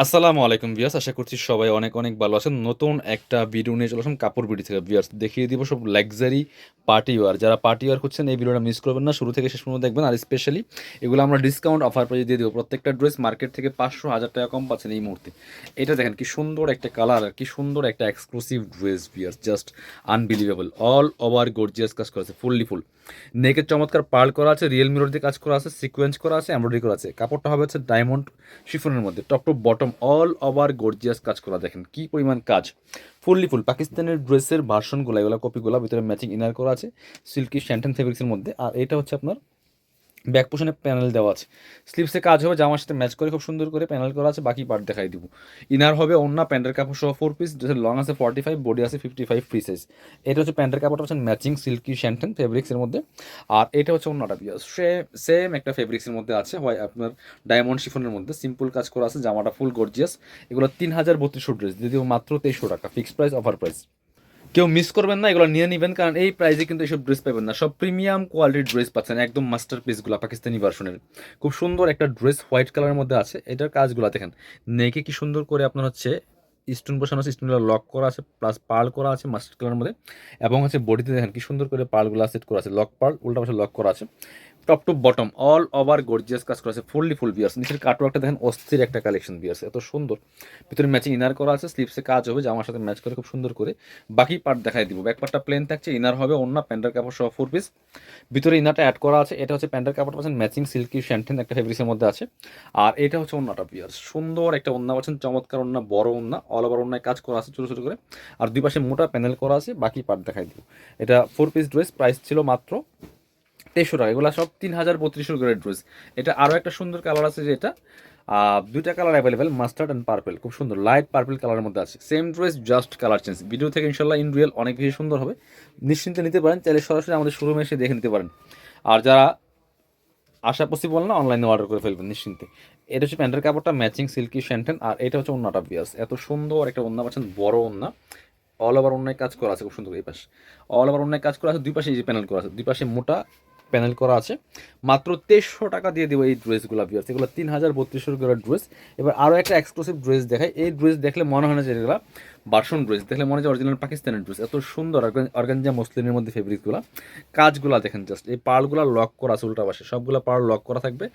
আসসালামু আলাইকুম ভিউয়ার্স, আশা করছি সবাই অনেক অনেক ভালো আছেন। নতুন একটা ভিডিও নিয়ে চলে আসলাম কাপড় বিডি থেকে। ভিউয়ার্স, দেখিয়ে দিব সব লাক্সারি পার্টি ওয়্যার। যারা পার্টি ওয়্যার খুঁজছেন এই ভিডিওটা মিস করবেন না, শুরু থেকে শেষ পর্যন্ত দেখবেন। আর স্পেশালি এগুলো আমরা ডিসকাউন্ট অফার প্রাইসে দিয়ে দেবো। প্রত্যেকটা ড্রেস মার্কেট থেকে 500-1000 টাকা কম পাচ্ছেন এই মুহূর্তে। এটা দেখেন কি সুন্দর একটা কালার, আর কি সুন্দর একটা exclusive dress. Viewers, just unbelievable. All over gorgeous কাজ করা আছে, ফুললি ফুল নেকের চমৎকার পার্ল করা আছে, রিয়েল মিরর দিয়ে কাজ করা আছে, সিকোয়েন্স করা আছে, এমব্রয়ডারি করা আছে। কাপড়টা হবে হচ্ছে ডায়মন্ড শিফনের মধ্যে, top to bottom all over gorgeous কাজ করা। দেখেন কি পরিমাণ কাজ, ফুললি ফুল পাকিস্তানের ড্রেসের ভার্সনগুলো, এগুলো কপিগুলো, ভিতরে ম্যাচিং ইনার করা আছে সিল্কি শ্যান্টেন ফেব্রিক্সের মধ্যে। আর এটা হচ্ছে আপনার ব্যাক পোশনে প্যানেল দেওয়া আছে, স্লিপসে কাজ হবে জামার সাথে ম্যাচ করে খুব সুন্দর করে প্যানেল করা আছে। বাকি পার্ট দেখাই দিব। ইনার হবে ওন্না প্যান্টের কাপড় সহ 4 পিস, যেটা লং আছে 45, বডি আছে 55 ফ্রি সাইজ। এটা হচ্ছে প্যান্টের কাপড়টা হচ্ছে ম্যাচিং সিল্কি শ্যান্টেন ফেব্রিক্সের মধ্যে। আর এটা হচ্ছে ওন্নাটা পিয়াস সেম একটা ফেব্রিক্সের মধ্যে আছে, হয় আপনার ডায়মন্ড শিফনের মধ্যে সিম্পল কাজ করা আছে। জামাটা ফুল গর্জিয়াস। এগুলো 3032 ড্রেস, যদিও মাত্র 2300 টাকা, ফিক্সড প্রাইস, অফার প্রাইস। কেউ মিস করবেন না, এগুলো নিয়ে নেবেন, কারণ এই প্রাইসে কিন্তু এইসব ড্রেস পাবেন না। সব প্রিমিয়াম কোয়ালিটির ড্রেস পাচ্ছেন, একদম মাস্টার পিসগুলো পাকিস্তানি ভার্সনের। খুব সুন্দর একটা ড্রেস হোয়াইট কালারের মধ্যে আছে। এটার কাজগুলো দেখেন, নেকে কি সুন্দর করে আপনার হচ্ছে স্টোন বসানো আছে, স্টোনগুলো লক করা আছে, প্লাস পার্ল করা আছে মাস্টার কালারের মধ্যে। এবং হচ্ছে বডিতে দেখেন কি সুন্দর করে পার্লগুলো সেট করা আছে, লক পার্ল উল্টা পাশে লক করা আছে। Top to bottom all over gorgeous কাজ করা আছে, ফুললি ফুল বিয়ার্স। নিচের কাটওয়ার্কটা দেখেন অস্থির একটা কালেকশন বিয়ার্স, এত সুন্দর। ভিতরে ম্যাচিং ইনার করা আছে, স্লিপসে কাজ হবে জামার সাথে ম্যাচ করে খুব সুন্দর করে। বাকি পার্ট দেখাই দিব। ব্যাক পার্টটা প্লেন থাকছে, ইনার হবে ওন্না প্যান্টের কাপড় সহ 4 পিস, ভিতরে ইনারটা অ্যাড করা আছে। এটা হচ্ছে প্যান্টের কাপড়টা পাচ্ছেন ম্যাচিং সিল্কি শ্যান্টেন একটা ফেব্রিক্সের মধ্যে আছে। আর এটা হচ্ছে ওন্নাটা বিয়ার্স, সুন্দর একটা ওন্না পাচ্ছেন, চমৎকার ওন্না, বড় ওন্না, অল ওভার ওন্নায় কাজ করা আছে ছোটো ছোটো করে। আর দুই পাশে মোটা প্যানেল করা আছে। বাকি পার্ট দেখাই দিব। এটা 4 পিস ড্রেস, প্রাইস ছিল মাত্র 2300 টাকা। এগুলো সব 3032 করে ড্রেস। এটা আরও একটা সুন্দর কালার আছে, যে এটা দুইটা colour available, mustard and purple. খুব সুন্দর লাইট পার্পেল কালারের মধ্যে আছে। Same dress, just colour change. Video থেকে ইনশাল্লাহ ইন রিয়েল অনেক বেশি সুন্দর হবে। নিশ্চিন্তে নিতে পারেন, চাইলে সরাসরি আমাদের শোরুমে এসে দেখে নিতে পারেন। আর যারা আসা পসিবল না, অনলাইনে অর্ডার করে ফেলবেন নিশ্চিন্তে। এটা হচ্ছে প্যান্টের কাপড়টা ম্যাচিং সিল্কি শ্যান্টেন। আর এটা হচ্ছে ওন্নাটা বিয়াস, এত সুন্দর একটা ওন্না পাচ্ছেন, বড় ওন্না, অল ওভার অন্যায় কাজ করা আছে খুব সুন্দর। এই পাশে অল ওভার অন্যায় কাজ করা আছে, দুই পাশে এই যে প্যানেল করা আছে, দুই পাশে মোটা প্যানেল করা আছে। মাত্র 2300 টাকা দিয়ে দেবো এই ড্রেসগুলো ভিউয়ার্স। এগুলো 3032 করে ড্রেস। এবার আরও একটা এক্সক্লুসিভ ড্রেস দেখাই। এই ড্রেস দেখলে মনে হয় না যে এগুলো ভার্সন ড্রেস, দেখলে মনে হয় যে অরিজিনাল পাকিস্তানের ড্রেস। এত সুন্দর অর্গানজা মসলিনের মধ্যে ফেব্রিকগুলো, কাজগুলো দেখেন জাস্ট। এই পার্লগুলো লক করা আছে উল্টা পাশে, সবগুলো পার্ল লক করা থাকবে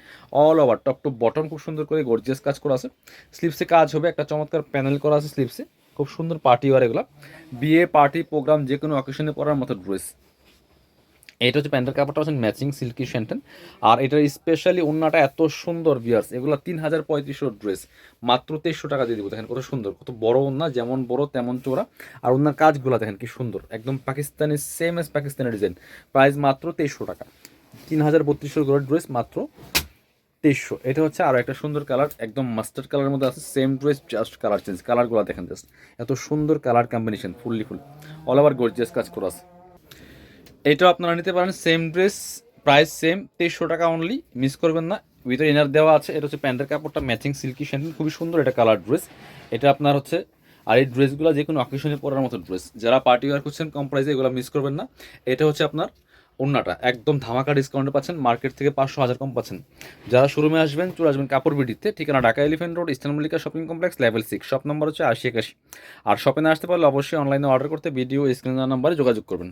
all over, top to bottom খুব সুন্দর করে গর্জিয়াস কাজ করা আছে। স্লিপসে কাজ হবে, একটা চমৎকার প্যানেল করা আছে স্লিপসে, খুব সুন্দর পার্টি ওয়ার এগুলো। বিয়ে পার্টি প্রোগ্রাম যে কোনো অকেশনে পরার মতো ড্রেস। এটা হচ্ছে প্যান্টের কাপড়টা হচ্ছে ম্যাচিং সিল্কি শ্যান্টেন। আর এটার স্পেশালি ওন্নাটা এত সুন্দর ভিউয়ার্স। এগুলো 3035 ড্রেস, মাত্র 2300 টাকা দিয়ে দিব। দেখেন কত সুন্দর, কত বড় ওন্না, যেমন বড় তেমন চোরা। আর ওন্নার কাজগুলো দেখেন কি সুন্দর, একদম Pakistani, same S Pakistani design. Price মাত্র 2300 টাকা, 3032 করে ড্রেস, মাত্র 2300। এটা হচ্ছে আরও একটা সুন্দর কালার, একদম মাস্টার্ড কালারের মধ্যে আছে। Same dress, just colour change. কালারগুলো দেখেন জাস্ট, এত সুন্দর colour combination, fully full all over gorgeous কাজ করা আছে। এটাও আপনারা নিতে পারেন, সেম ড্রেস, প্রাইস সেম, 2300 টাকা অনলি, মিস করবেন না। ভিতরে ইনার দেওয়া আছে। এটা হচ্ছে প্যান্টের কাপড়টা ম্যাচিং সিল্কি শ্যান্টেন, খুবই সুন্দর এটা কালার ড্রেস। এটা আপনার হচ্ছে, আর এই ড্রেসগুলো যে কোনো অকেশনে পরার মতো ড্রেস। যারা পার্টি ওয়ার করছেন কম প্রাইসে, এগুলো মিস করবেন না। এটা হচ্ছে আপনার ওন্নাটা, একদম ধামাকা ডিসকাউন্টে পাচ্ছেন, মার্কেট থেকে 500-1000 কম পাচ্ছেন। যারা শোরুমে আসবেন, চলে আসবেন কাপড় বিডিতে, ঠিকানা Dhaka elephant road, eastern Mallika shopping complex, level 6, shop number হচ্ছে 8081। আর শপে না আসতে পারলে অবশ্যই অনলাইনে অর্ডার করতে ভিডিও স্ক্রিন নাম্বারে যোগাযোগ করবেন।